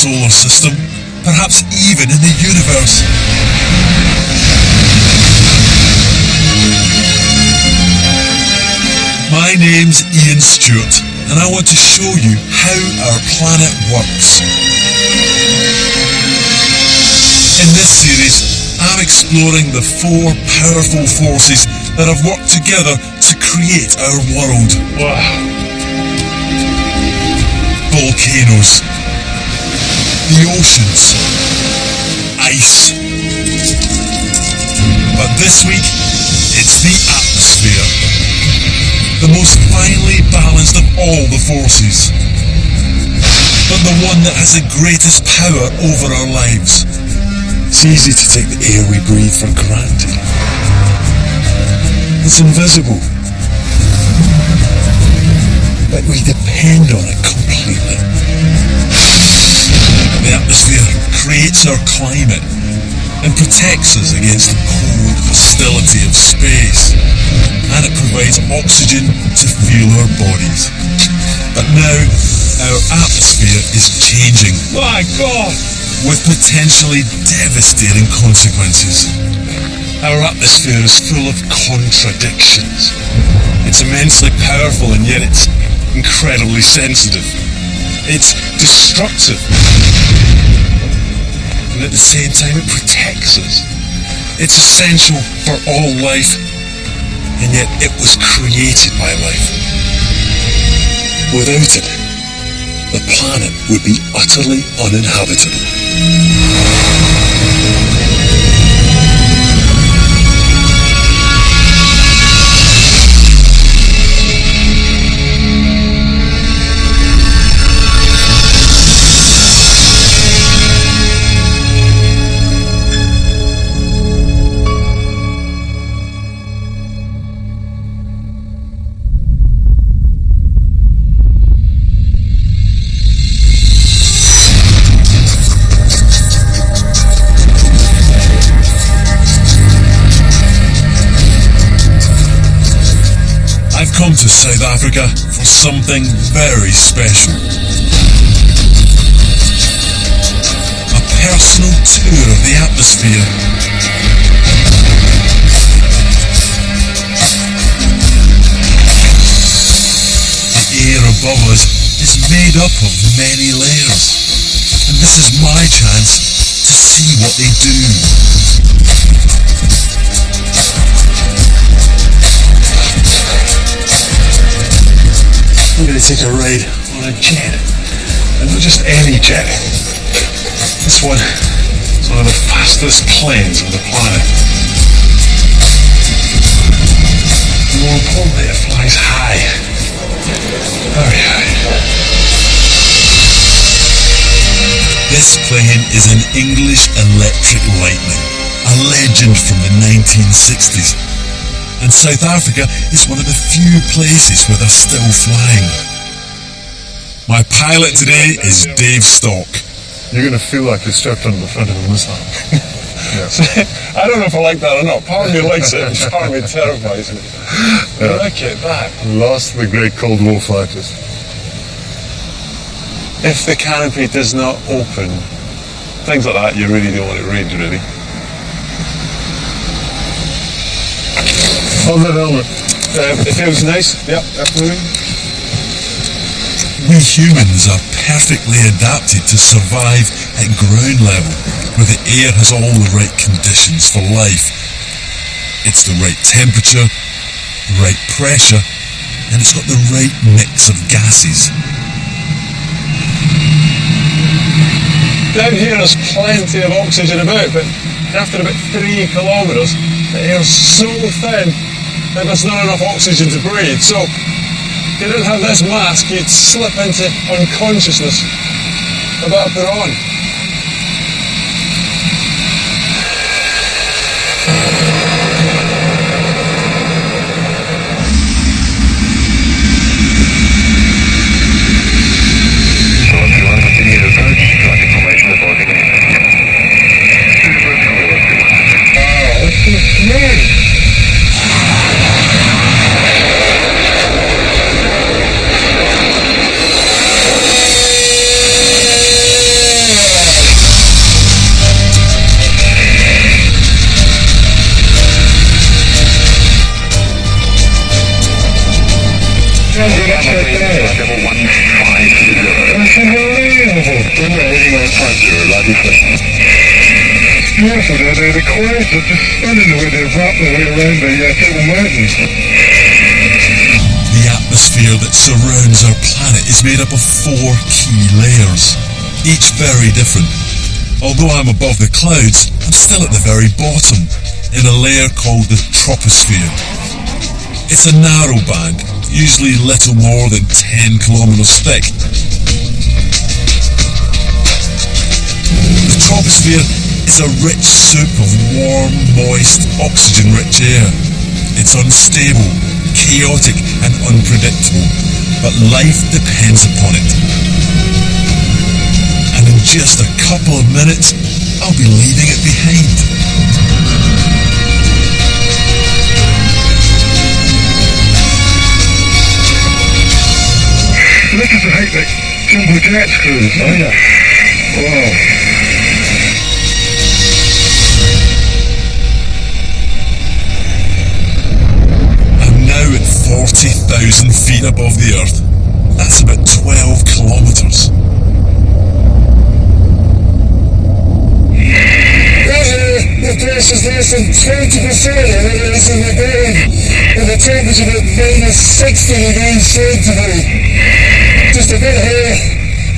solar system, perhaps even in the universe. My name's Ian Stewart, and I want to show you how our planet works. In this series, I'm exploring the 4 powerful forces that have worked together to create our world. Wow. Volcanoes, the oceans, ice. But this week, it's the atmosphere. The most finely balanced of all the forces. But the one that has the greatest power over our lives. It's easy to take the air we breathe for granted. It's invisible. But we depend on it completely. The atmosphere creates our climate and protects us against the cold hostility of space. And it provides oxygen to fuel our bodies. But now, our atmosphere is changing. My God! With potentially devastating consequences. Our atmosphere is full of contradictions. It's immensely powerful and yet it's incredibly sensitive. It's destructive. And at the same time it protects us. It's essential for all life, and yet it was created by life. Without it, the planet would be utterly uninhabitable. I've come to South Africa for something very special. A personal tour of the atmosphere. The air above us is made up of many layers, and this is my chance to see what they do. I'm going to take a ride on a jet, and not just any jet. This one is one of the fastest planes on the planet. More importantly, it flies high, very high. This plane is an English Electric Lightning, a legend from the 1960s. And South Africa is one of the few places where they're still flying. My pilot today is Dave Stock. You're going to feel like you're strapped onto the front of a missile. I don't know if I like that or not. Part of me likes it, and part of me terrifies me. Yeah. Look at that. Lost the great Cold War fighters. If the canopy does not open, things like that, you really don't want it rained, really. On the helmet. It feels nice. Yep, absolutely. We humans are perfectly adapted to survive at ground level, where the air has all the right conditions for life. It's the right temperature, the right pressure, and it's got the right mix of gases. Down here there's plenty of oxygen about, but after about 3 kilometres, the air's so thin that there's not enough oxygen to breathe. So if you didn't have this mask, you'd slip into unconsciousness. I better put it on. So if you want to continue your approach, start information reporting. Oh, this is great. Level 150. That's unbelievable. Heading 150, like you said. It's beautiful down there. The clouds are just stunning the way they wrap their way around the Table Mountains. The atmosphere that surrounds our planet is made up of 4 key layers, each very different. Although I'm above the clouds, I'm still at the very bottom, in a layer called the troposphere. It's a narrow band, usually little more than 10 kilometers thick. The troposphere is a rich soup of warm, moist, oxygen-rich air. It's unstable, chaotic and unpredictable, but life depends upon it. And in just a couple of minutes, I'll be leaving it behind. This is a high-tech jumbo jet cruise. Oh yeah. Wow. Now at 40,000 feet above the Earth. That's about 12 kilometers. The press is less than 20% of what it is in the ground, and the temperature at minus 60 degrees centigrade. Just a bit higher,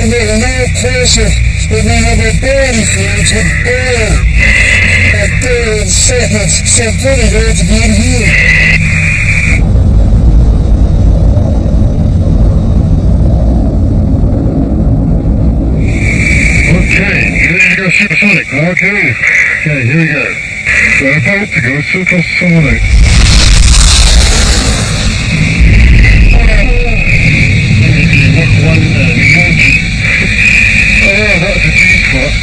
and there's no pressure that we have our body fluids would boil at 30 seconds, so I'm pretty glad to be in here. Okay, you ready to go supersonic? Okay, here we go. We're about to go supersonic. Oh, that's a G-spot.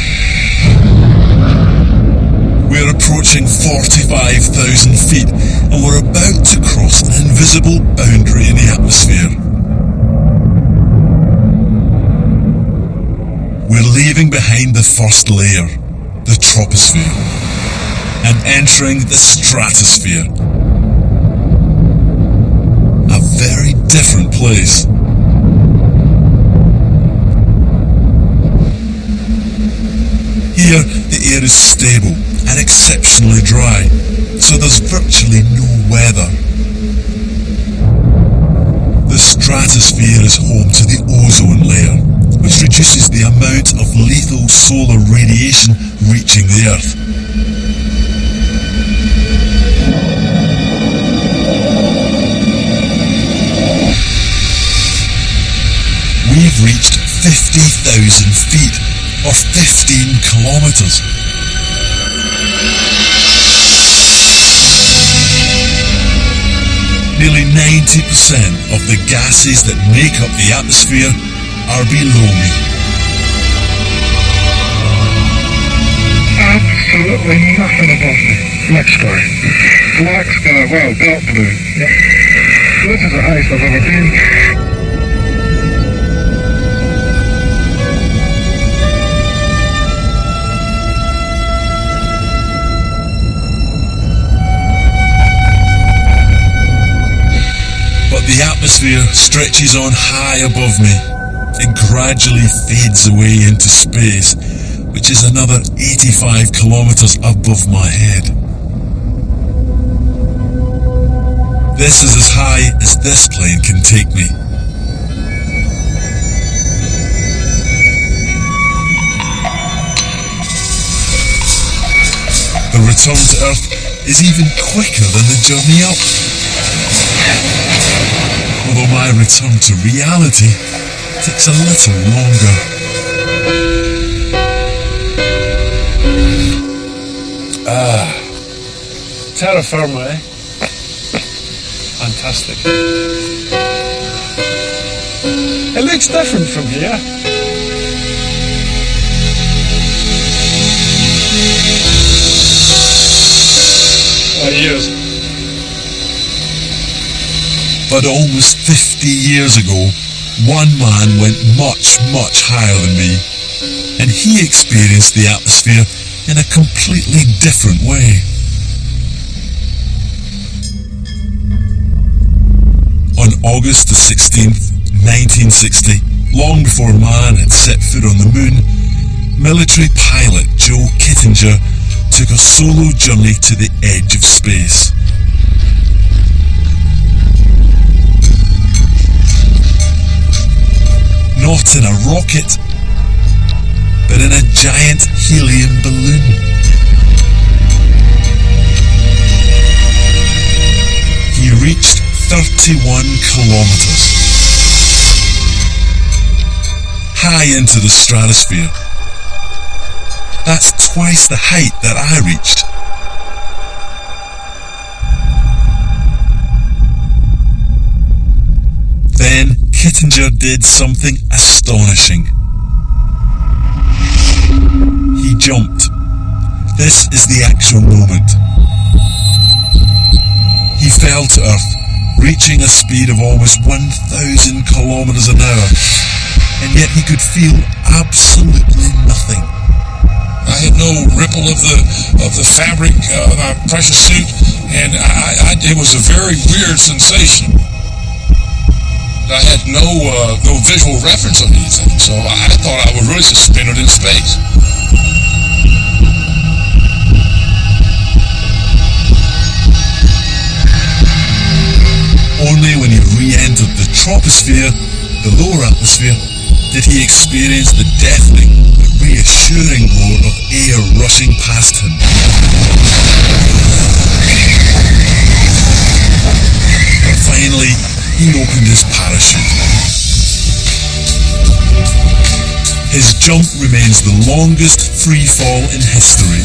We're approaching 45,000 feet and we're about to cross an invisible boundary in the atmosphere. We're leaving behind the first layer, the troposphere, and entering the stratosphere. A very different place. Here, the air is stable and exceptionally dry, so there's virtually no weather. The stratosphere is home to the ozone layer, which reduces the amount of lethal solar radiation reaching the Earth. We've reached 50,000 feet, or 15 kilometers. Nearly 90% of the gases that make up the atmosphere are below me. Absolutely nothing above me. Black sky. Black sky, wow, dark blue. Yep. This is the highest I've ever been. But the atmosphere stretches on high above me and gradually fades away into space, which is another 85 kilometers above my head. This is as high as this plane can take me. The return to Earth is even quicker than the journey up. Although my return to reality takes a little longer. Terra firma, eh? Fantastic. It looks different from here. Years. But almost 50 years ago, one man went much, much higher than me, and he experienced the atmosphere in a completely different way. On August the 16th, 1960, long before man had set foot on the moon, military pilot Joe Kittinger took a solo journey to the edge of space. Not in a rocket, but in a giant helium balloon. He reached 31 kilometers, high into the stratosphere. That's twice the height that I reached. Then Kittinger did something astonishing. He jumped. This is the actual moment. He fell to Earth, reaching a speed of almost 1,000 kilometers an hour, and yet he could feel absolutely nothing. I had no ripple of the fabric of my pressure suit, and it was a very weird sensation. I had no visual reference of anything, so I thought I was really suspended in space. Only when he re-entered the troposphere, the lower atmosphere, did he experience the deafening, reassuring roar of air rushing past him. Finally, he opened his parachute. His jump remains the longest free fall in history.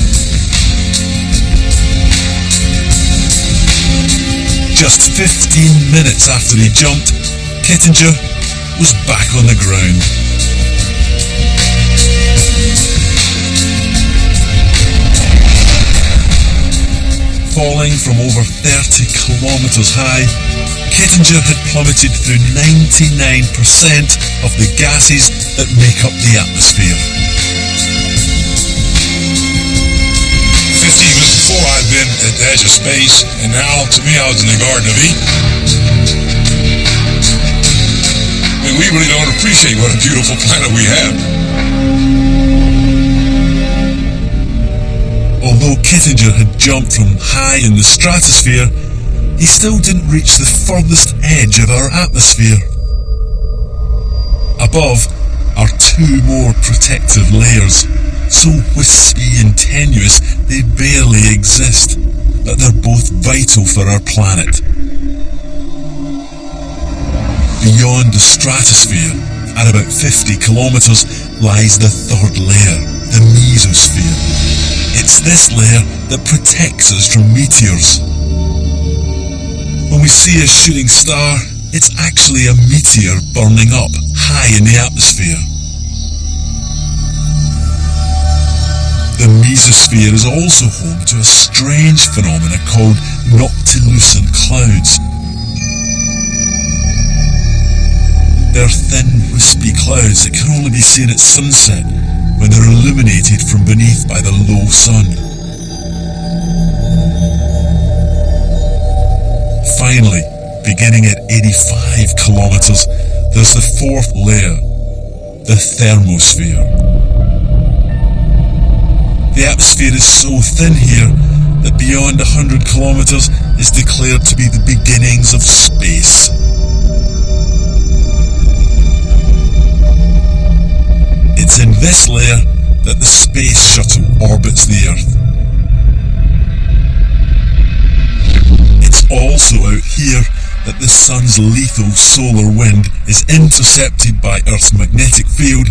Just 15 minutes after he jumped, Kittinger was back on the ground. Falling from over 30 kilometers high, Kittinger had plummeted through 99% of the gases that make up the atmosphere. 15 minutes before I'd been at the edge of space, and now to me I was in the Garden of Eden. I mean, we really don't appreciate what a beautiful planet we have. Although Kittinger had jumped from high in the stratosphere, he still didn't reach the furthest edge of our atmosphere. Above are two more protective layers, so wispy and tenuous they barely exist, but they're both vital for our planet. Beyond the stratosphere, at about 50 kilometers, lies the third layer, the mesosphere. It's this layer that protects us from meteors. When we see a shooting star, it's actually a meteor burning up high in the atmosphere. The mesosphere is also home to a strange phenomenon called noctilucent clouds. They're thin, wispy clouds that can only be seen at sunset when they're illuminated from beneath by the low sun. Finally, beginning at 85 kilometers, there's the fourth layer, the thermosphere. The atmosphere is so thin here that beyond 100 kilometers is declared to be the beginnings of space. It's in this layer that the space shuttle orbits the Earth. It's also out here that the sun's lethal solar wind is intercepted by Earth's magnetic field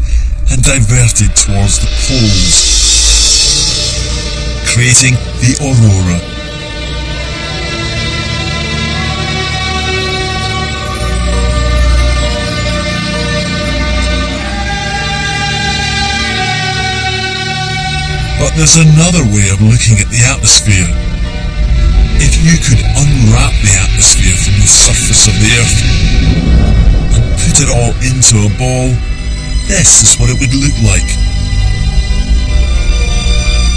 and diverted towards the poles, creating the aurora. But there's another way of looking at the atmosphere. If you could unwrap the atmosphere from the surface of the Earth and put it all into a ball, this is what it would look like.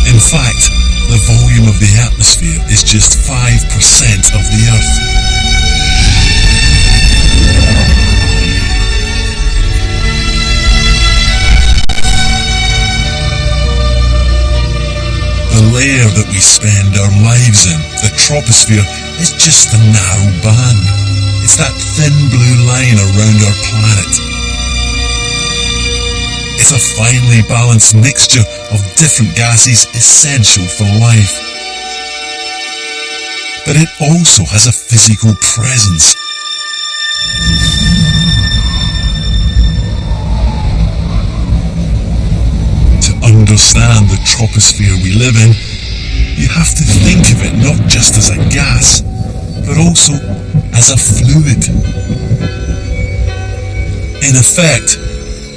In fact, the volume of the atmosphere is just 5% of the Earth. we spend our lives in, the troposphere is just a narrow band. It's that thin blue line around our planet. It's a finely balanced mixture of different gases essential for life. But it also has a physical presence. To understand the troposphere we live in, you have to think of it not just as a gas, but also as a fluid. In effect,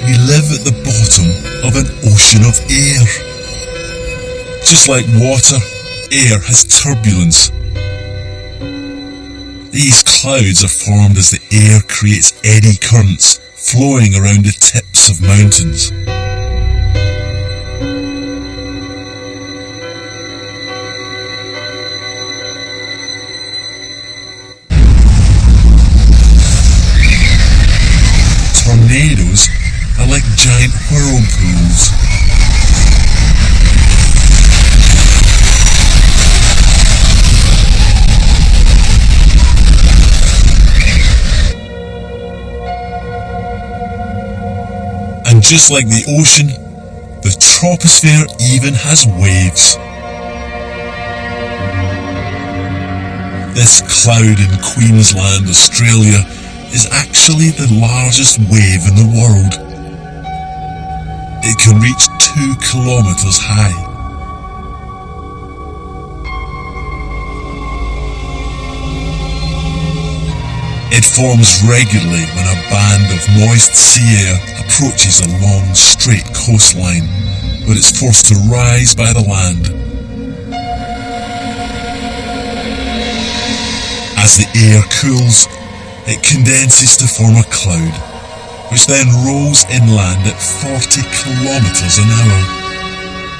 we live at the bottom of an ocean of air. Just like water, air has turbulence. These clouds are formed as the air creates eddy currents flowing around the tips of mountains. Tornadoes are like giant whirlpools. And just like the ocean, the troposphere even has waves. This cloud in Queensland, Australia, is actually the largest wave in the world. It can reach 2 kilometers high. It forms regularly when a band of moist sea air approaches a long, straight coastline, where it's forced to rise by the land. As the air cools, it condenses to form a cloud, which then rolls inland at 40 kilometers an hour.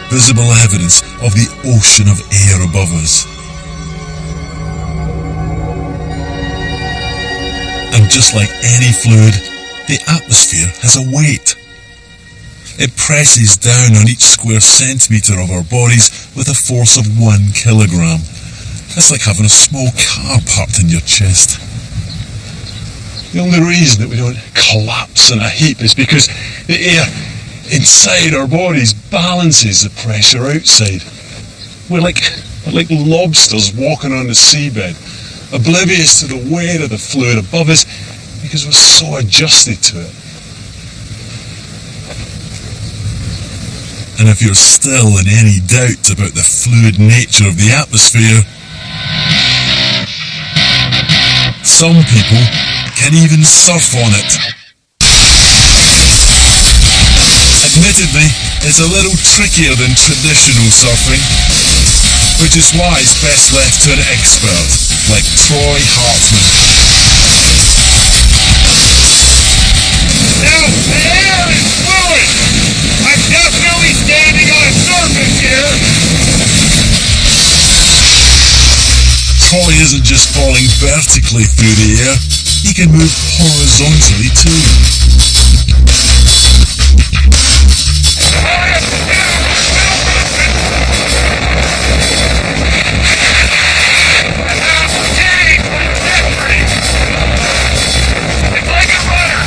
Visible evidence of the ocean of air above us. And just like any fluid, the atmosphere has a weight. It presses down on each square centimetre of our bodies with a force of 1 kilogram. That's like having a small car parked in your chest. The only reason that we don't collapse in a heap is because the air inside our bodies balances the pressure outside. We're like lobsters walking on the seabed, oblivious to the weight of the fluid above us because we're so adjusted to it. And if you're still in any doubt about the fluid nature of the atmosphere, some people can even surf on it. Admittedly, it's a little trickier than traditional surfing, which is why it's best left to an expert like Troy Hartman. Now, the air is fluid! I'm definitely standing on a surface here! Troy isn't just falling vertically through the air, he can move horizontally too. It's like a runner!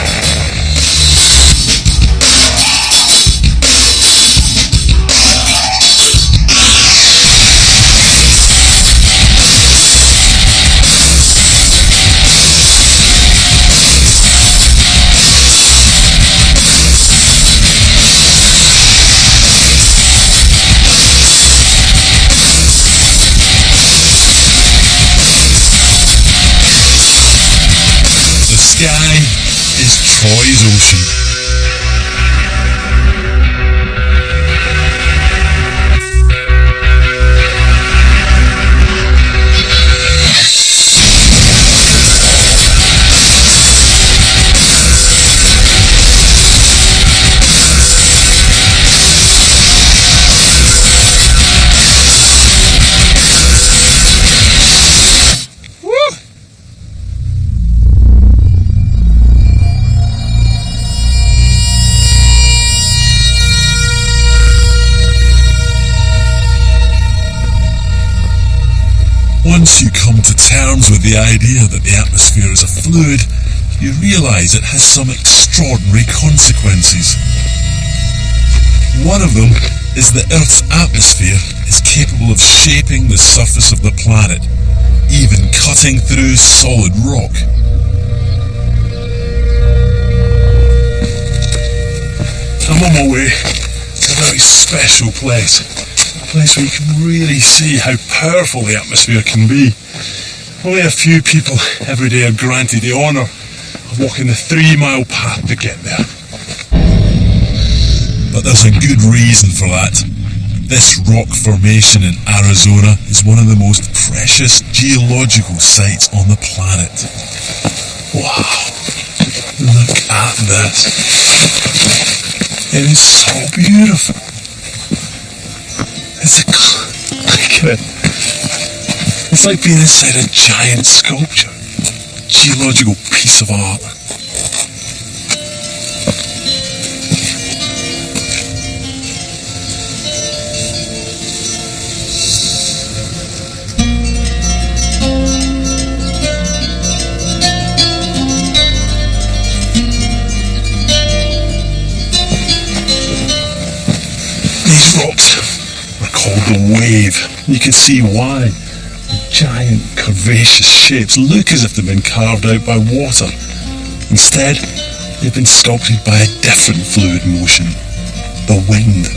The sky is Troy's ocean. Woo! terms with the idea that the atmosphere is a fluid, you realise it has some extraordinary consequences. One of them is that Earth's atmosphere is capable of shaping the surface of the planet, even cutting through solid rock. I'm on my way to a very special place. A place where you can really see how powerful the atmosphere can be. Only a few people every day are granted the honour of walking the 3-mile path to get there. But there's a good reason for that. This rock formation in Arizona is one of the most precious geological sites on the planet. Wow, look at this. It is so beautiful. Look at it. It's like being inside a giant sculpture, a geological piece of art. These rocks are called the wave. You can see why. The giant curvaceous shapes look as if they've been carved out by water. Instead, they've been sculpted by a different fluid motion, the wind.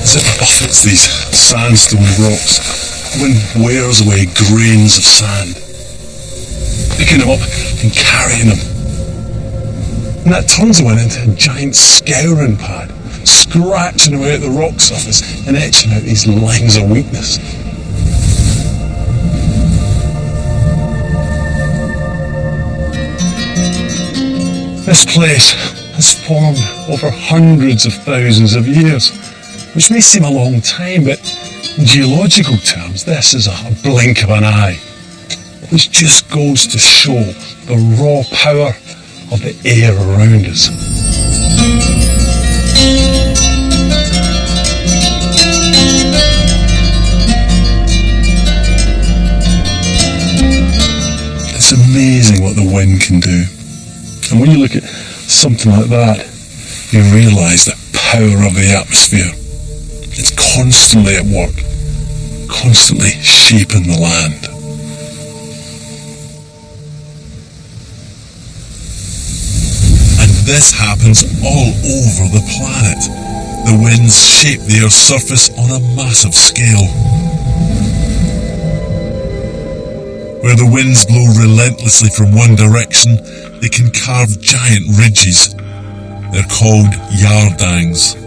As it buffets these sandstone rocks, the wind wears away grains of sand, picking them up and carrying them. And that turns the wind into a giant scouring pad, scratching away at the rock surface and etching out these lines of weakness. This place has formed over hundreds of thousands of years, which may seem a long time, but in geological terms, this is a blink of an eye, which just goes to show the raw power of the air around us. It's amazing what the wind can do. And when you look at something like that, you realise the power of the atmosphere. It's constantly at work, constantly shaping the land. And this happens all over the planet. The winds shape the Earth's surface on a massive scale. Where the winds blow relentlessly from one direction, they can carve giant ridges. They're called yardangs.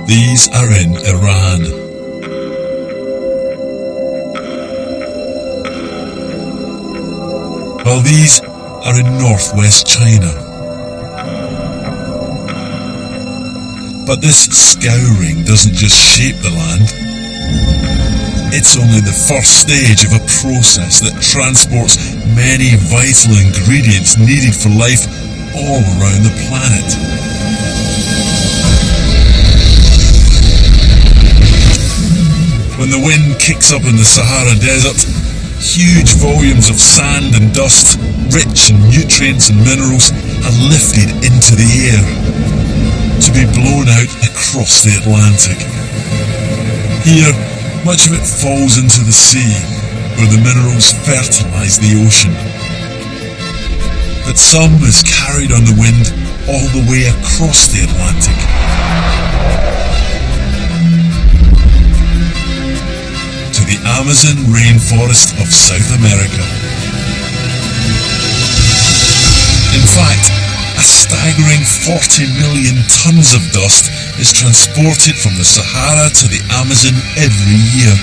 These are in Iran. While these are in northwest China. But this scouring doesn't just shape the land. It's only the first stage of a process that transports many vital ingredients needed for life all around the planet. When the wind kicks up in the Sahara Desert, huge volumes of sand and dust, rich in nutrients and minerals, are lifted into the air to be blown out across the Atlantic. Here, much of it falls into the sea, where the minerals fertilise the ocean. But some is carried on the wind all the way across the Atlantic. To the Amazon rainforest of South America. In fact, a staggering 40 million tons of dust is transported from the Sahara to the Amazon every year.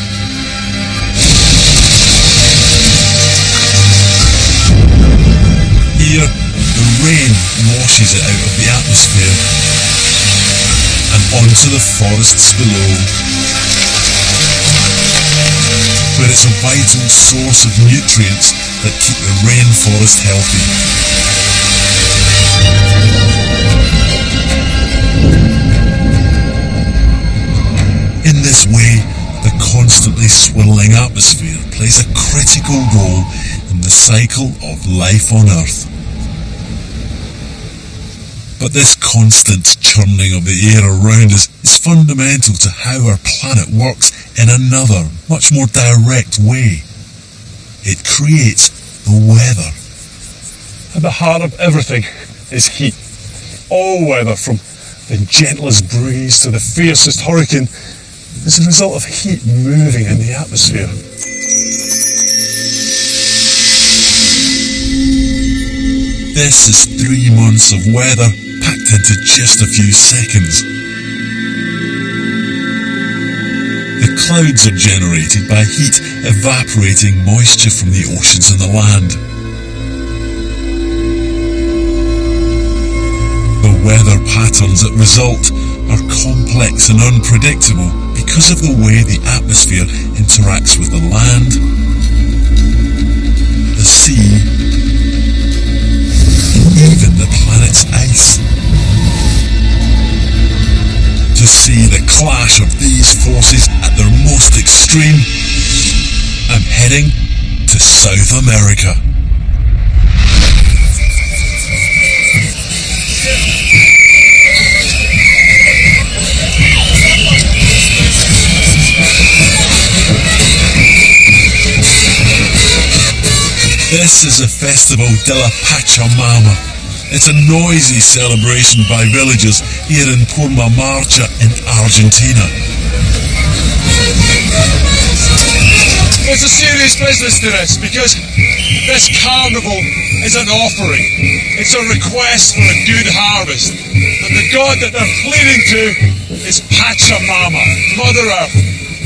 Here, the rain washes it out of the atmosphere and onto the forests below. where it's a vital source of nutrients that keep the rainforest healthy. In this way, the constantly swirling atmosphere plays a critical role in the cycle of life on Earth. But this constant churning of the air around us is fundamental to how our planet works in another, much more direct way. It creates the weather. At the heart of everything is heat. All weather, from the gentlest breeze to the fiercest hurricane, is a result of heat moving in the atmosphere. This is 3 months of weather packed into just a few seconds. The clouds are generated by heat evaporating moisture from the oceans and the land. The weather patterns that result are complex and unpredictable because of the way the atmosphere interacts with the land, the sea, and even the planet's ice. To see the clash of these forces at their most extreme, I'm heading to South America. This is the Festival de la Pachamama. It's a noisy celebration by villagers here in Purmamarca in Argentina. It's a serious business to this, because this carnival is an offering. It's a request for a good harvest. And the god that they're pleading to is Pachamama, Mother Earth,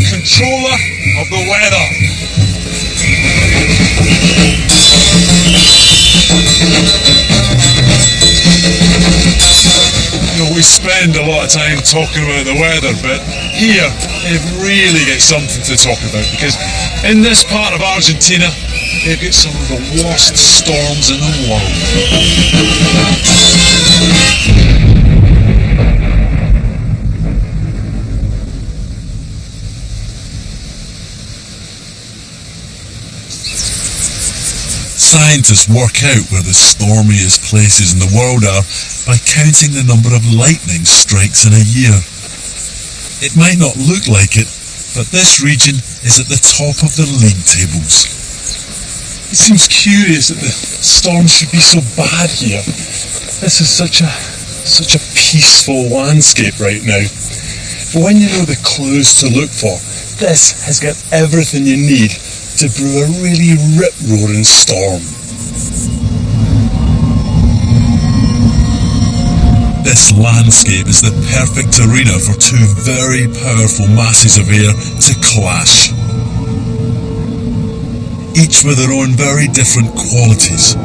controller of the weather. You know, we spend a lot of time talking about the weather, but here they've really got something to talk about, because in this part of Argentina they've got some of the worst storms in the world. Scientists work out where the stormiest places in the world are by counting the number of lightning strikes in a year. It might not look like it, but this region is at the top of the league tables. It seems curious that the storms should be so bad here. This is such a peaceful landscape right now. But when you know the clues to look for, this has got everything you need to brew a really rip-roaring storm. This landscape is the perfect arena for 2 very powerful masses of air to clash, each with their own very different qualities.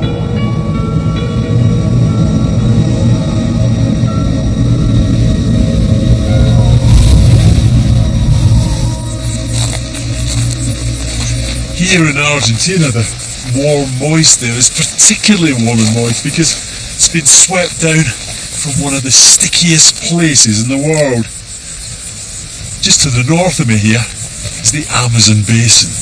Here in Argentina, the warm, moist air is particularly warm and moist because it's been swept down from one of the stickiest places in the world. Just to the north of me here is the Amazon basin.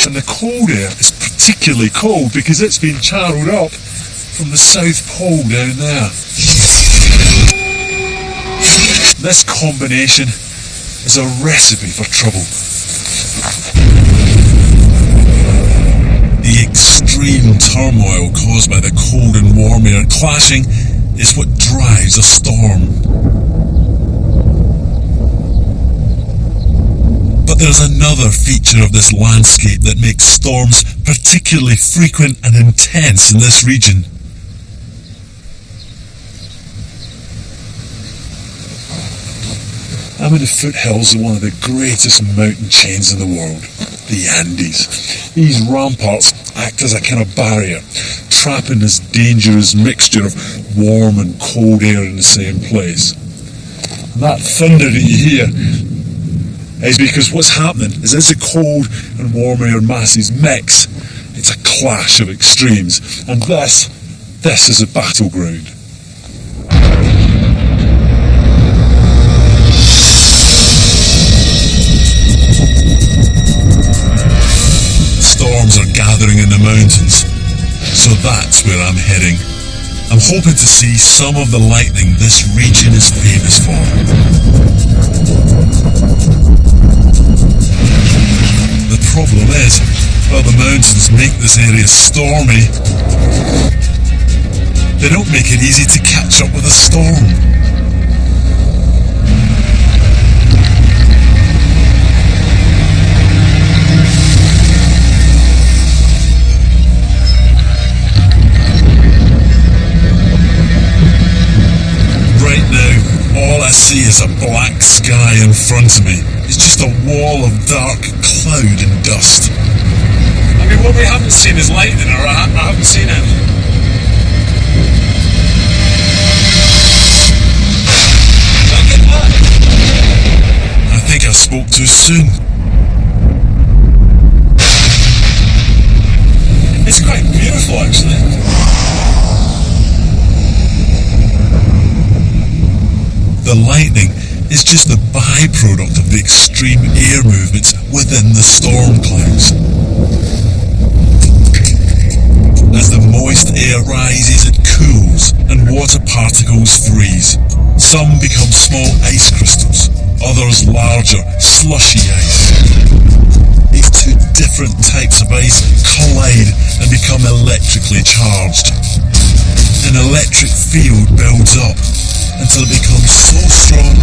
And the cold air is particularly cold because it's been channeled up from the South Pole down there. This combination is a recipe for trouble. The extreme turmoil caused by the cold and warm air clashing is what drives a storm. But there's another feature of this landscape that makes storms particularly frequent and intense in this region. I'm in the foothills of one of the greatest mountain chains in the world, the Andes. These ramparts act as a kind of barrier, trapping this dangerous mixture of warm and cold air in the same place. That thunder that you hear is because what's happening is as the cold and warm air masses mix, it's a clash of extremes, and this is a battleground. Storms are gathering in the mountains, so that's where I'm heading. I'm hoping to see some of the lightning this region is famous for. The problem is, while the mountains make this area stormy, they don't make it easy to catch up with a storm. Right now, all I see is a black sky in front of me. It's just a wall of dark cloud and dust. I mean, what we haven't seen is lightning, or I haven't seen it. Did I get that? I think I spoke too soon. It's quite beautiful, actually. The lightning is just the byproduct of the extreme air movements within the storm clouds. As the moist air rises, it cools and water particles freeze. Some become small ice crystals, others larger, slushy ice. These two different types of ice collide and become electrically charged. An electric field builds up until it becomes so strong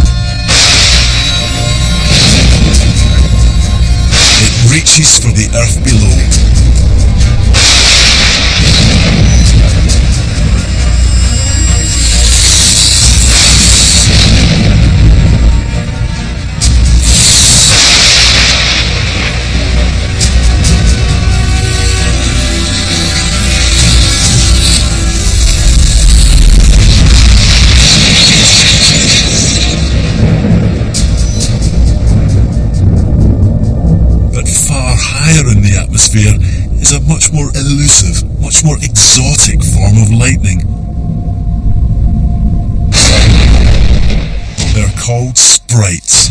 it reaches for the earth below. In the atmosphere is a much more elusive, much more exotic form of lightning. They're called sprites.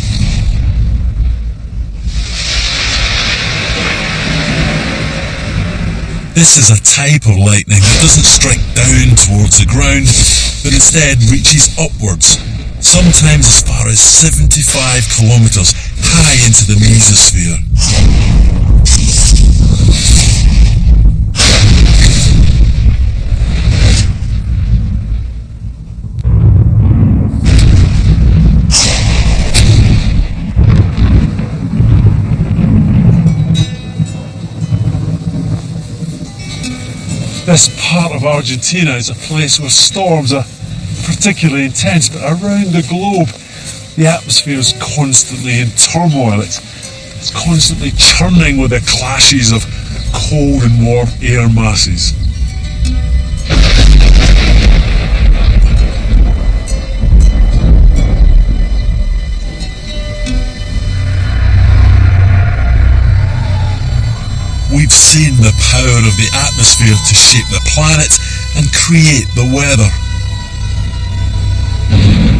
This is a type of lightning that doesn't strike down towards the ground, but instead reaches upwards, sometimes as far as 75 kilometers high into the mesosphere. This part of Argentina is a place where storms are particularly intense, but around the globe the atmosphere is constantly in turmoil. It's constantly churning with the clashes of cold and warm air masses. We've seen the power of the atmosphere to shape the planet and create the weather.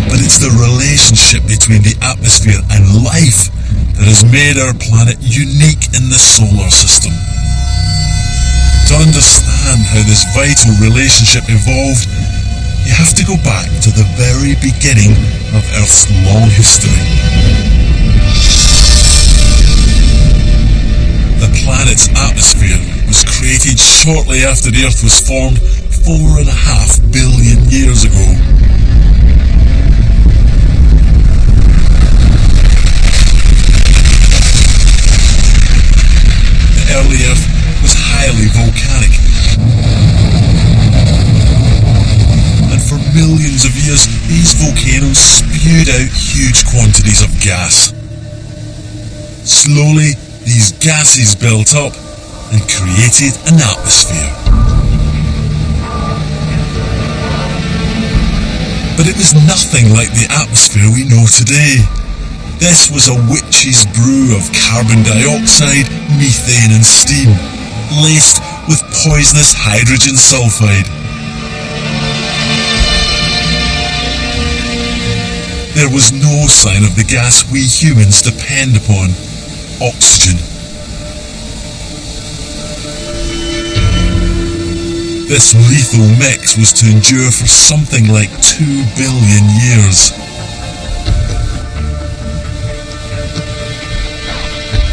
But it's the relationship between the atmosphere and life that has made our planet unique in the solar system. To understand how this vital relationship evolved, you have to go back to the very beginning of Earth's long history. The planet's atmosphere was created shortly after the Earth was formed 4.5 billion years ago. The early Earth was highly volcanic, and for millions of years these volcanoes spewed out huge quantities of gas. Slowly, these gases built up and created an atmosphere. but it was nothing like the atmosphere we know today. This was a witch's brew of carbon dioxide, methane and steam, laced with poisonous hydrogen sulfide. There was no sign of the gas we humans depend upon, oxygen. This lethal mix was to endure for something like 2 billion years.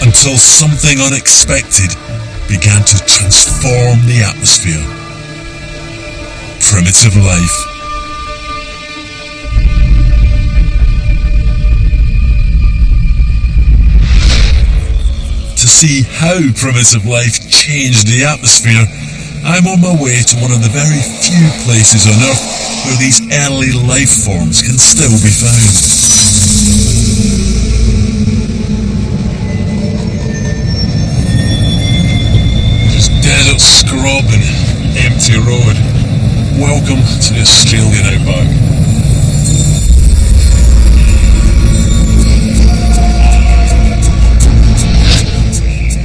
Until something unexpected began to transform the atmosphere. Primitive life. To see how primitive life changed the atmosphere, I'm on my way to one of the very few places on Earth where these early life forms can still be found. Just desert scrub and empty road. Welcome to the Australian outback.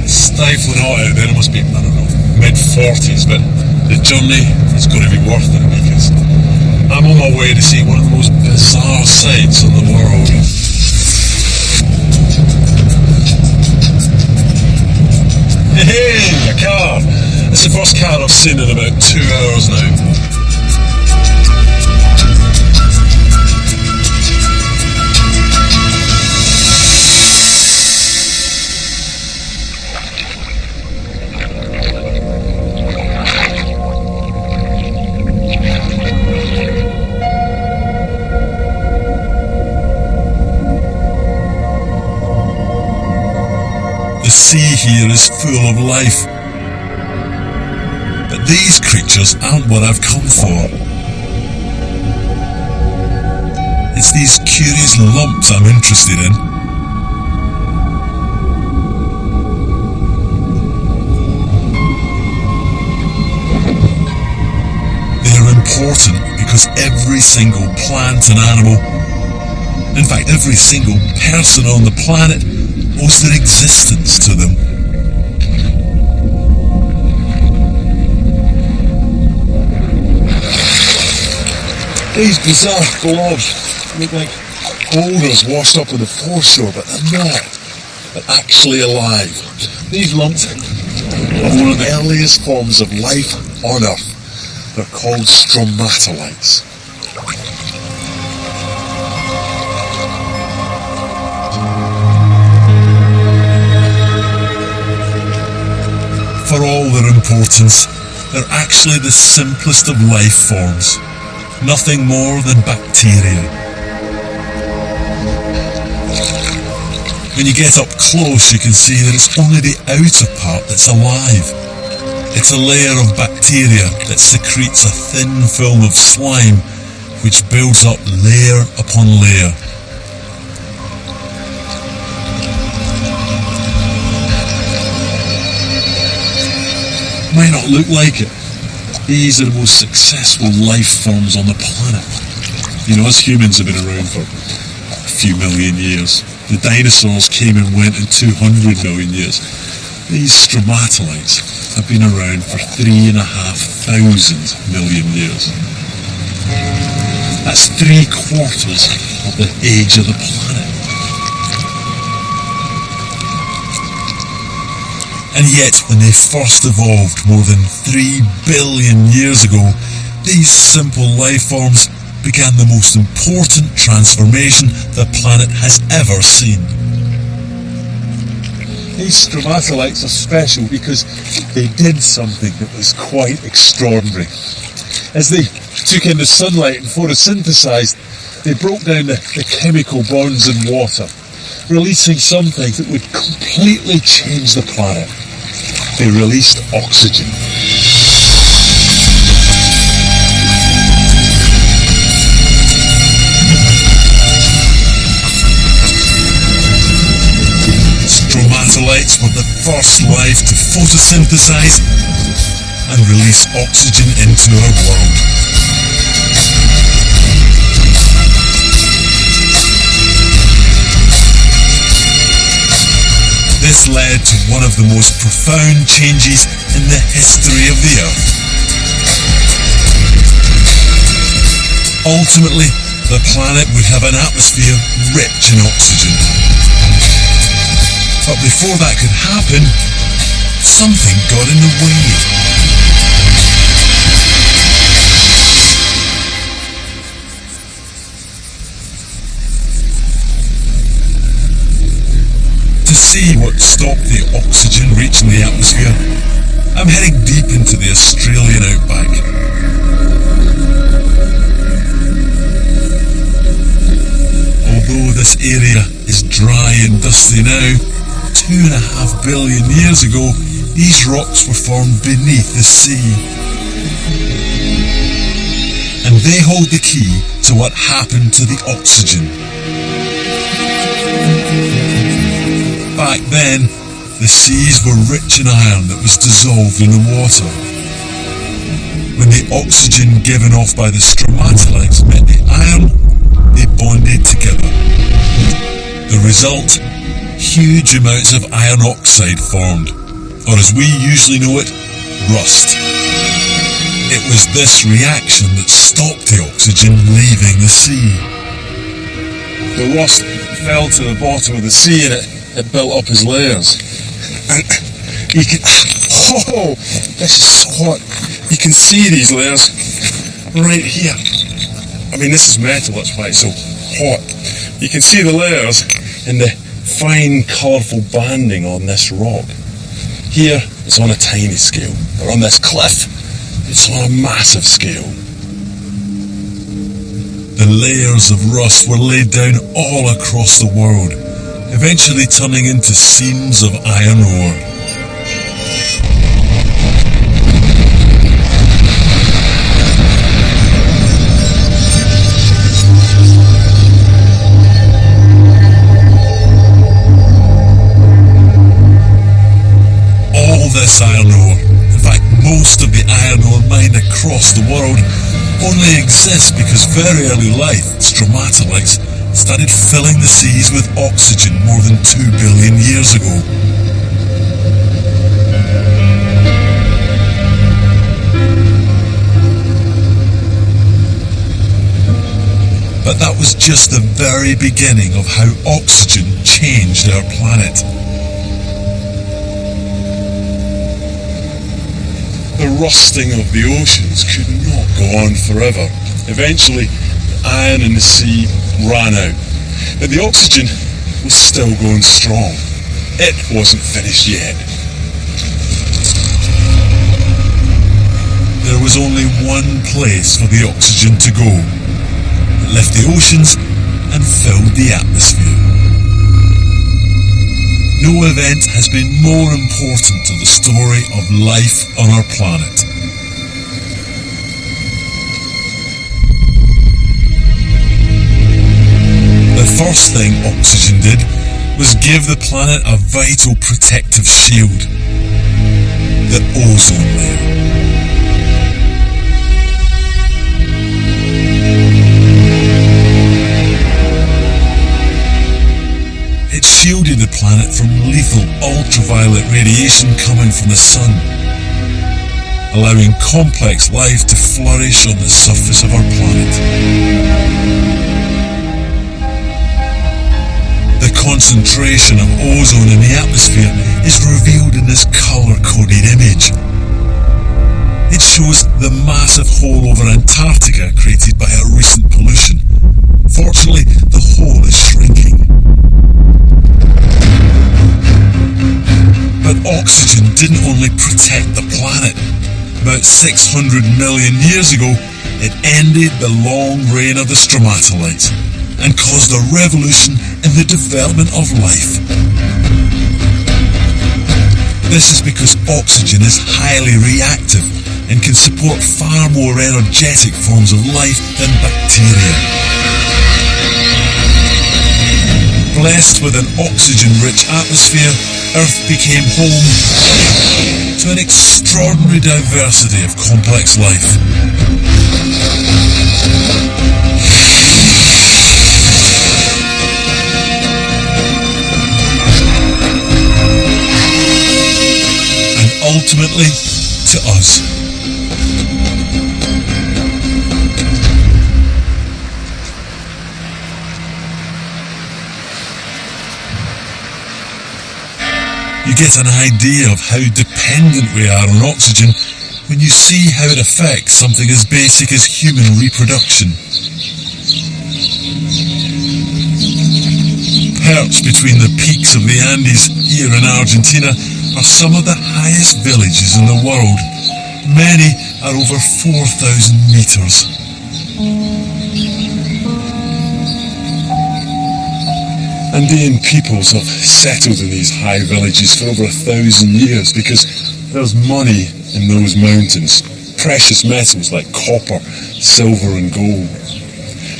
Stifling hot out there, it must be, I don't know, mid-40s, but the journey is going to be worth it because I'm on my way to see one of the most bizarre sights in the world. Hey, a car! It's the first car I've seen in about 2 hours now. The sea here is full of life. But these creatures aren't what I've come for. It's these curious lumps I'm interested in. They're important because every single plant and animal, in fact every single person on the planet, owes their existence to them. These bizarre blobs look like boulders washed up on the foreshore, but they're not. They're actually alive. These lumps are one of the earliest forms of life on Earth. They're called stromatolites. For all their importance, they're actually the simplest of life forms. Nothing more than bacteria. When you get up close, you can see that it's only the outer part that's alive. It's a layer of bacteria that secretes a thin film of slime, which builds up layer upon layer. Might not look like it. These are the most successful life forms on the planet. You know, us humans have been around for a few million years. The dinosaurs came and went in 200 million years. These stromatolites have been around for 3,500 million years. That's 3/4 of the age of the planet. And yet, when they first evolved more than 3 billion years ago, these simple life forms began the most important transformation the planet has ever seen. These stromatolites are special because they did something that was quite extraordinary. As they took in the sunlight and photosynthesized, they broke down the chemical bonds in water, releasing something that would completely change the planet. They released oxygen. Stromatolites were the first life to photosynthesize and release oxygen into our world. this led to one of the most profound changes in the history of the Earth. Ultimately, the planet would have an atmosphere rich in oxygen. But before that could happen, something got in the way. To see what stopped the oxygen reaching the atmosphere, I'm heading deep into the Australian outback. Although this area is dry and dusty now, 2.5 billion years ago, these rocks were formed beneath the sea. And they hold the key to what happened to the oxygen. Back then, the seas were rich in iron that was dissolved in the water. When the oxygen given off by the stromatolites met the iron, they bonded together. The result? Huge amounts of iron oxide formed, or as we usually know it, rust. It was this reaction that stopped the oxygen leaving the sea. The rust fell to the bottom of the sea and it built up as layers. And you can... Oh, this is so hot. You can see these layers right here. I mean, this is metal, that's why it's so hot. You can see the layers in the fine, colourful banding on this rock. Here, it's on a tiny scale, but on this cliff, it's on a massive scale. The layers of rust were laid down all across the world, eventually turning into seams of iron ore. This iron ore, in fact most of the iron ore mined across the world, only exists because very early life stromatolites started filling the seas with oxygen more than 2 billion years ago. But that was just the very beginning of how oxygen changed our planet. The rusting of the oceans could not go on forever. Eventually, the iron in the sea ran out, but the oxygen was still going strong. It wasn't finished yet. There was only one place for the oxygen to go. It left the oceans and filled the atmosphere. No event has been more important to the story of life on our planet. The first thing oxygen did was give the planet a vital protective shield, the ozone layer. It shielded the planet from lethal ultraviolet radiation coming from the sun, allowing complex life to flourish on the surface of our planet. The concentration of ozone in the atmosphere is revealed in this colour-coded image. It shows the massive hole over Antarctica created by a recent pollution. Fortunately, the hole is shrinking. But oxygen didn't only protect the planet. About 600 million years ago, it ended the long reign of the stromatolites and caused a revolution in the development of life. This is because oxygen is highly reactive and can support far more energetic forms of life than bacteria. Blessed with an oxygen-rich atmosphere, Earth became home to an extraordinary diversity of complex life. ultimately to us. You get an idea of how dependent we are on oxygen when you see how it affects something as basic as human reproduction. Perched between the peaks of the Andes here in Argentina are some of the highest villages in the world. Many are over 4,000 meters. Andean peoples have settled in these high villages for over 1,000 years because there's money in those mountains, precious metals like copper, silver and gold.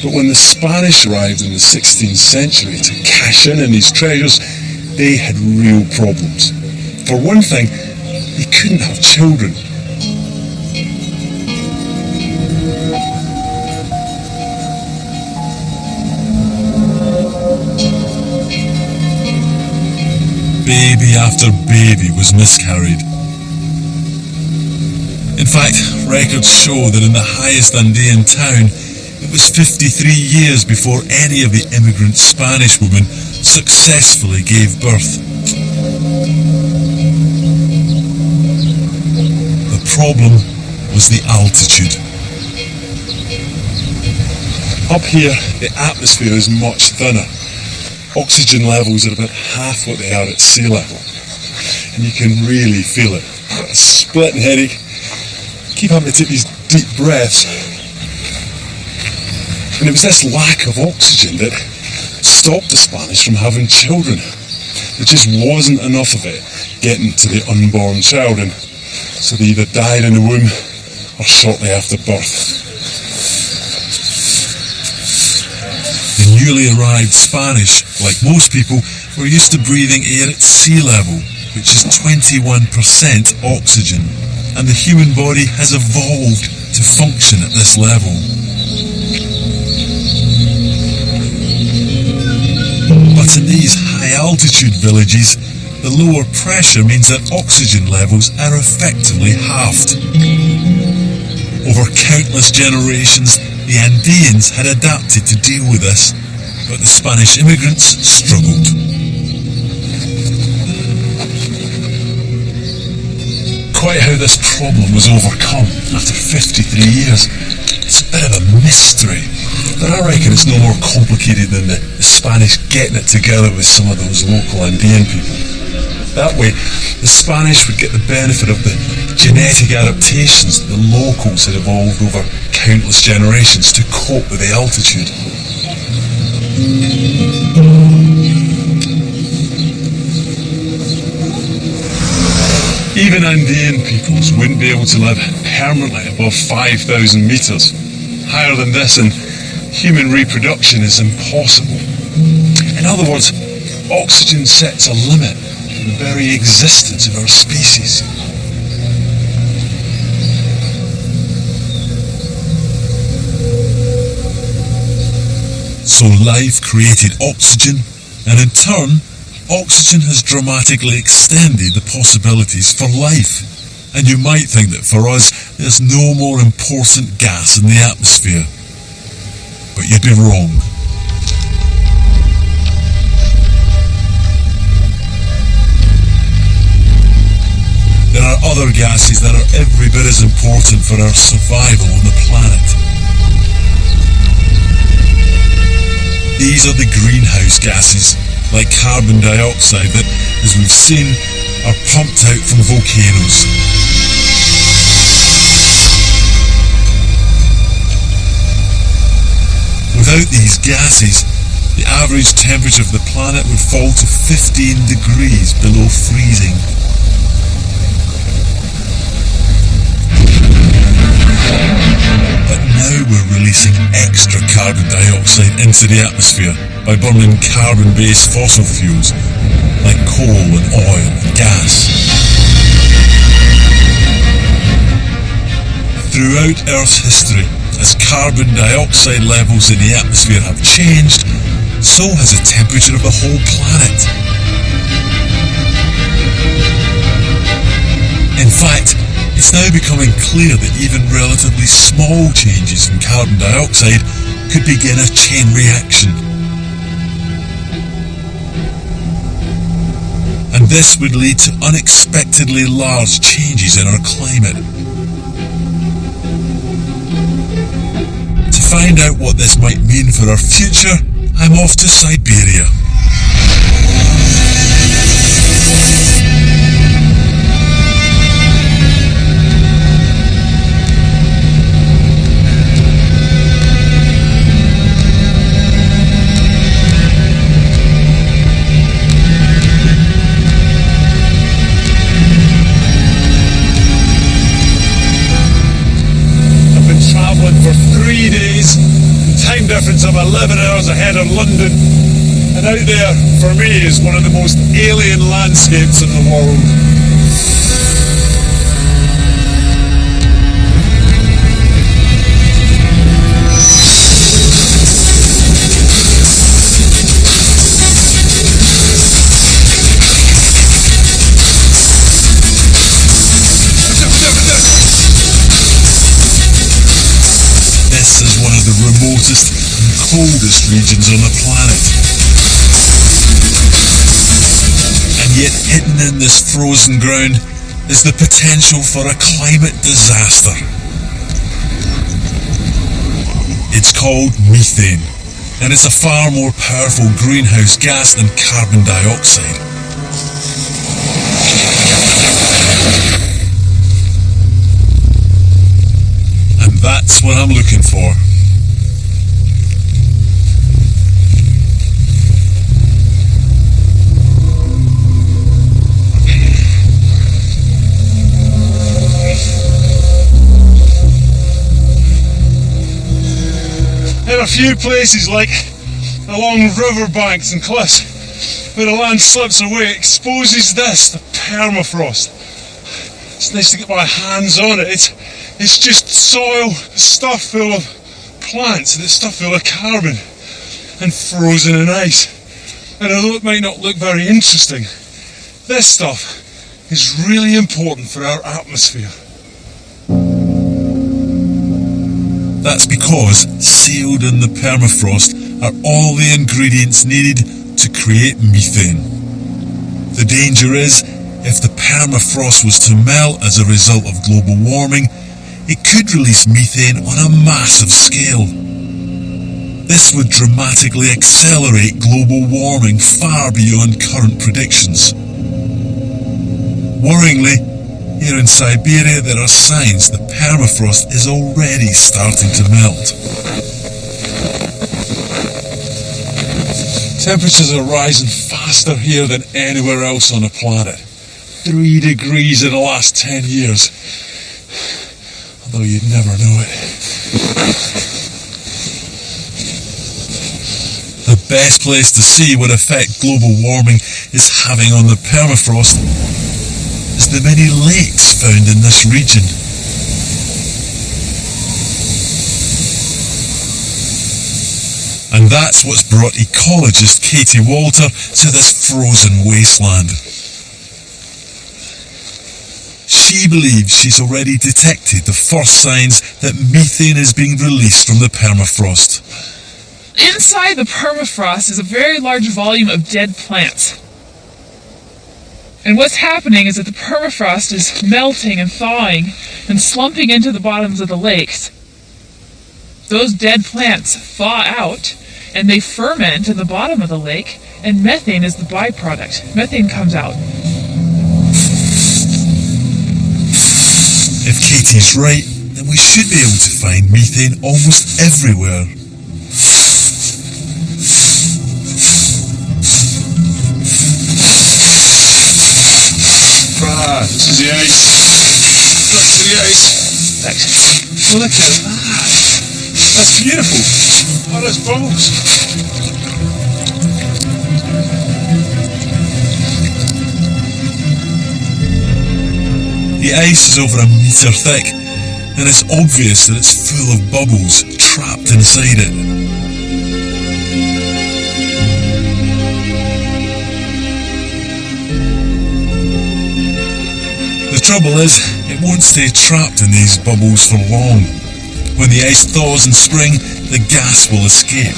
But when the Spanish arrived in the 16th century to cash in on these treasures, they had real problems. For one thing, they couldn't have children. Baby after baby was miscarried. In fact, records show that in the highest Andean town, it was 53 years before any of the immigrant Spanish women successfully gave birth. The problem was the altitude. Up here, the atmosphere is much thinner. Oxygen levels are about half what they are at sea level. And you can really feel it. A splitting headache. Keep having to take these deep breaths. And it was this lack of oxygen that stopped the Spanish from having children. There just wasn't enough of it getting to the unborn child, and so they either died in the womb or shortly after birth. The newly arrived Spanish, like most people, were used to breathing air at sea level, which is 21% oxygen, and the human body has evolved to function at this level. But in these high-altitude villages, the lower pressure means that oxygen levels are effectively halved. Over countless generations, the Andeans had adapted to deal with this, but the Spanish immigrants struggled. Quite how this problem was overcome after 53 years, it's a bit of a mystery. But I reckon it's no more complicated than the Spanish getting it together with some of those local Andean people. That way, the Spanish would get the benefit of the genetic adaptations that the locals had evolved over countless generations to cope with the altitude. Even Andean peoples wouldn't be able to live permanently above 5,000 meters. Higher than this, and human reproduction is impossible. In other words, oxygen sets a limit to the very existence of our species. So life created oxygen, and in turn, oxygen has dramatically extended the possibilities for life. And you might think that for us, there's no more important gas in the atmosphere. But you'd be wrong. There are other gases that are every bit as important for our survival on the planet. These are the greenhouse gases, like carbon dioxide, that, as we've seen, are pumped out from volcanoes. Without these gases, the average temperature of the planet would fall to 15 degrees below freezing. But now we're releasing extra carbon dioxide into the atmosphere by burning carbon-based fossil fuels like coal and oil and gas. Throughout Earth's history, as carbon dioxide levels in the atmosphere have changed, so has the temperature of the whole planet. In fact, it's now becoming clear that even relatively small changes in carbon dioxide could begin a chain reaction. And this would lead to unexpectedly large changes in our climate. To find out what this might mean for our future, I'm off to Siberia. For 3 days, time difference of 11 hours ahead of London, and out there for me is one of the most alien landscapes in the world. This is one of the remotest and coldest regions on the planet. And yet hidden in this frozen ground is the potential for a climate disaster. It's called methane, and it's a far more powerful greenhouse gas than carbon dioxide. That's what I'm looking for. In a few places, like along riverbanks and cliffs, where the land slips away, it exposes this, the permafrost. It's nice to get my hands on it. It's just soil stuffed full of plants that's stuffed full of carbon and frozen in ice. And although it might not look very interesting, this stuff is really important for our atmosphere. That's because sealed in the permafrost are all the ingredients needed to create methane. The danger is, if the permafrost was to melt as a result of global warming, it could release methane on a massive scale. This would dramatically accelerate global warming far beyond current predictions. Worryingly, here in Siberia there are signs the permafrost is already starting to melt. Temperatures are rising faster here than anywhere else on the planet. 3 degrees in the last 10 years. Although you'd never know it. The best place to see what effect global warming is having on the permafrost is the many lakes found in this region. And that's what's brought ecologist Katie Walter to this frozen wasteland. She believes she's already detected the first signs that methane is being released from the permafrost. Inside the permafrost is a very large volume of dead plants. And what's happening is that the permafrost is melting and thawing and slumping into the bottoms of the lakes. Those dead plants thaw out and they ferment in the bottom of the lake, and methane is the byproduct. Methane comes out. If Katie's right, then we should be able to find methane almost everywhere. This is the ice. That's the ice. Thanks. Look at that. That's beautiful. Oh, there's bubbles. The ice is over a metre thick, and it's obvious that it's full of bubbles trapped inside it. The trouble is, it won't stay trapped in these bubbles for long. When the ice thaws in spring, the gas will escape.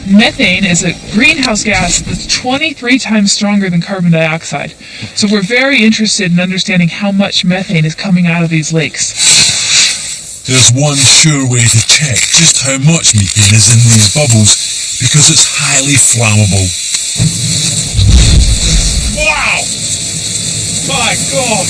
Methane is a greenhouse gas that's 23 times stronger than carbon dioxide. So we're very interested in understanding how much methane is coming out of these lakes. There's one sure way to check just how much methane is in these bubbles, because it's highly flammable. Wow! My God!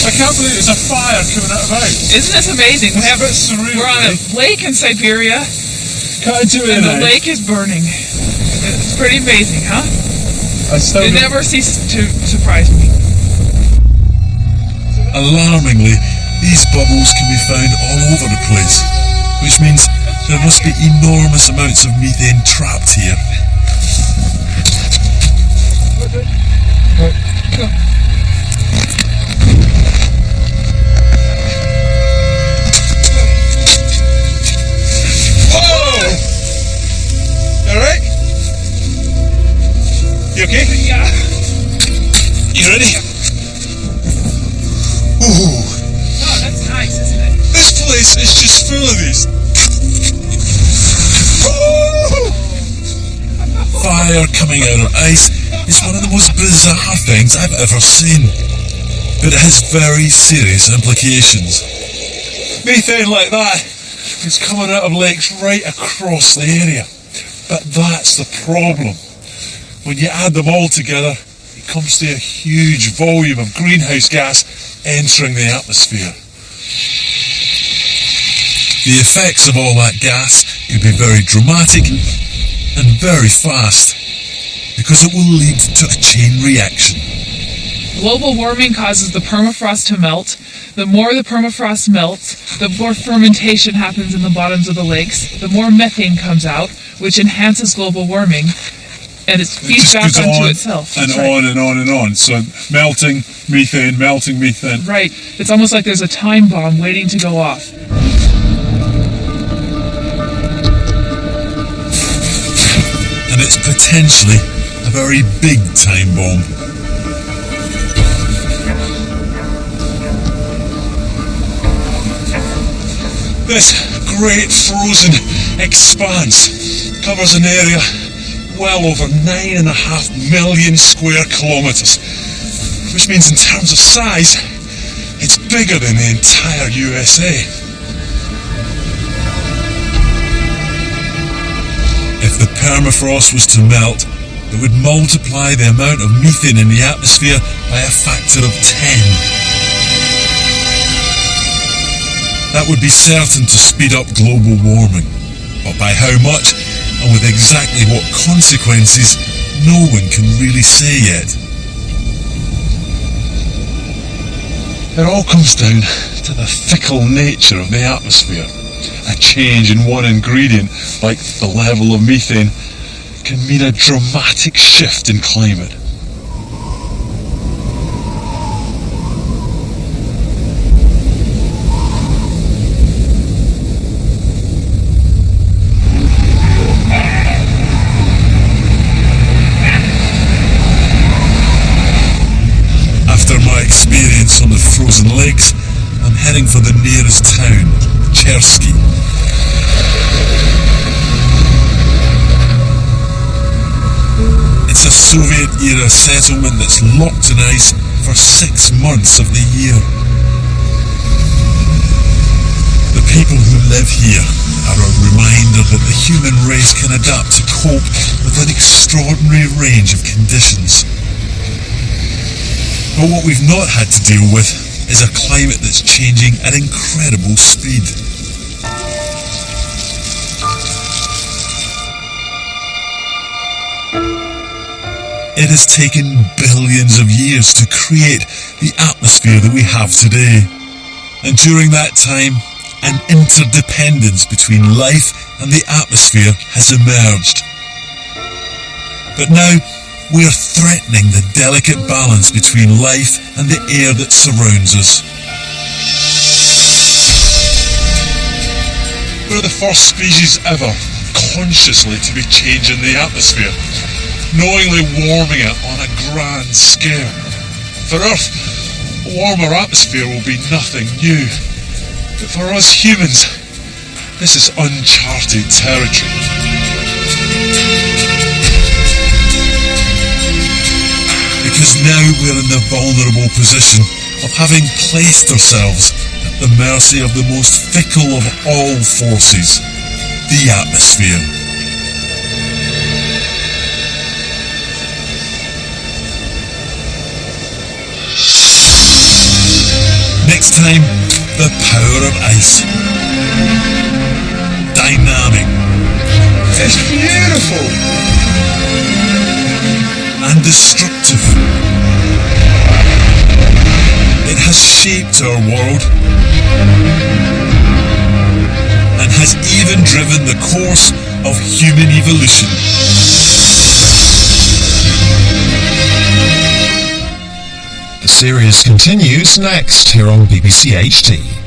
I can't believe there's a fire coming out of out. Isn't this amazing? It's a bit surreal, We're on a really. lake in Siberia, Can't do it and now. the lake is burning. It's pretty amazing, huh? I still It don't- never ceases to surprise me. Alarmingly, these bubbles can be found all over the place, which means there must be enormous amounts of methane trapped here. Whoa! You alright? You okay? Yeah. You ready? Ooh, Oh, that's nice, isn't it? this place is just full of these. Fire coming out of ice is one of the most bizarre things I've ever seen. But it has very serious implications. Methane like that is coming out of lakes right across the area. But that's the problem. When you add them all together, it comes to a huge volume of greenhouse gas entering the atmosphere. The effects of all that gas could be very dramatic and very fast, because it will lead to a chain reaction. Global warming causes the permafrost to melt. The more the permafrost melts, the more fermentation happens in the bottoms of the lakes, the more methane comes out, which enhances global warming, and it feeds just back goes onto on itself. and That's right. on and on and on. So melting methane. Right. It's almost like there's a time bomb waiting to go off. And it's potentially a very big time bomb. This great frozen expanse covers an area well over 9.5 million square kilometres, which means in terms of size, it's bigger than the entire USA. If the permafrost was to melt, it would multiply the amount of methane in the atmosphere by a factor of 10. That would be certain to speed up global warming, but by how much and with exactly what consequences, no one can really say yet. It all comes down to the fickle nature of the atmosphere. A change in one ingredient, like the level of methane, can mean a dramatic shift in climate. After my experience on the frozen lakes, I'm heading for the nearest town, Chersky. It's a Soviet-era settlement that's locked in ice for 6 months of the year. The people who live here are a reminder that the human race can adapt to cope with an extraordinary range of conditions. But what we've not had to deal with is a climate that's changing at incredible speed. It has taken billions of years to create the atmosphere that we have today. And during that time, an interdependence between life and the atmosphere has emerged. But now, we are threatening the delicate balance between life and the air that surrounds us. We're the first species ever consciously to be changing the atmosphere, knowingly warming it on a grand scale. For Earth, a warmer atmosphere will be nothing new. But for us humans, this is uncharted territory. Because now we're in the vulnerable position of having placed ourselves at the mercy of the most fickle of all forces, the atmosphere. Next time, the power of ice. Dynamic. It's beautiful. And destructive. It has shaped our world and has even driven the course of human evolution. The series continues next here on BBC HT.